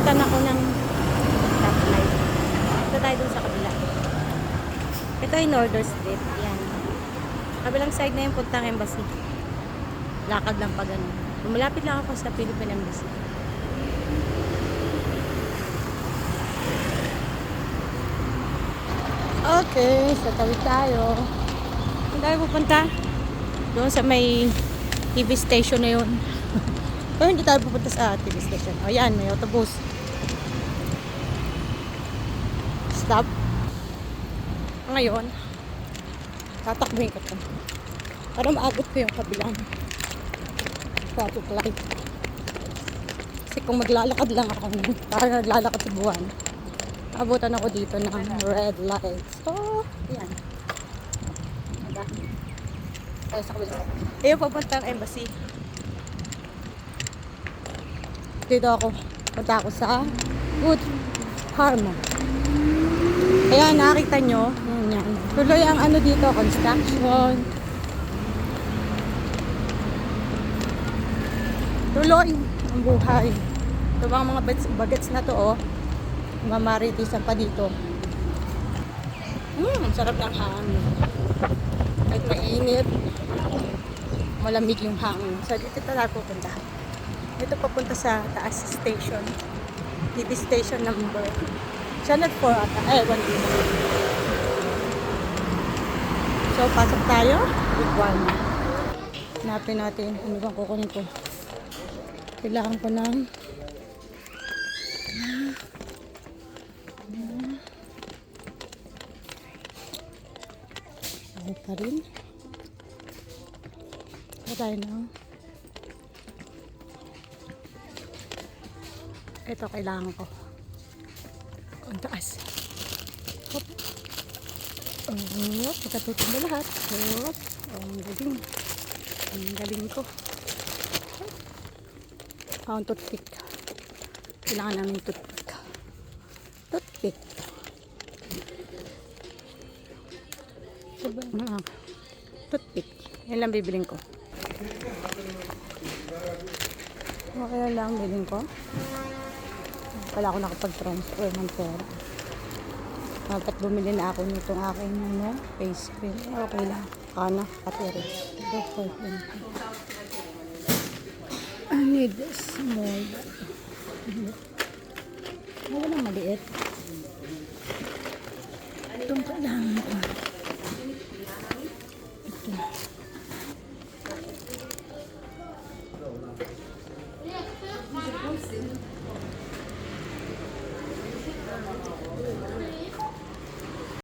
Abutan ako ng stoplight. Ito tayo dun sa kabila. Ito ay Northern Street. Yan. Kabilang side na yung puntang embassy. Lakad lang pa ganun. Malapit lang ako sa Philippine Embassy. Okay, sa tawid tayo. Saan tayo pupunta? Doon sa may TV station na yun. Pero hindi tayo pupunta sa TV station. O yan, may autobus. Stop. Ngayon, tatakbuhin ko to. Para maabot ko yung kabilang traffic light. Kasi kung maglalakad lang ako, parang naglalakad sa buwan, abutan ako dito ng red light. So, yan. Diba? Tayo sa kabila. Ayun, papuntang embassy. Dito ako. Punta ako sa Good Harmon. Ayan, nakakita nyo. Yan. Tuloy ang ano dito, construction. Tuloy ang buhay. Ito bang mga bagets na to, oh. Mamaritisan pa dito. Sarap ng hangin. Kahit mainit, malamig yung hangin. So, dito tayo pupunta. Dito papunta sa taas station. TV station number. Channel 4 ata. 1 dito. So, pasok tayo. With 1. Hanapin natin. Ano bang kukunin ko? Kailangan ko ng ano pa rin. Ito tayo na. Ito kailangan ko. Ang taas. Hop. Hop. Pagkatutong na lahat. Hop. Ang galing. Ang galing ko. Ang toothpick. Kailangan namin toothpick. Toothpick. Toothpick. Yan lang bibiling ko. Okay lang bibiling ko. Wala ako nakapag-transfer ng pera. Dapat bumili na ako nitong aking face cream. Okay lang. Kana, patiri. Go for it. I need this small. Wala nang maliit. Itong lang.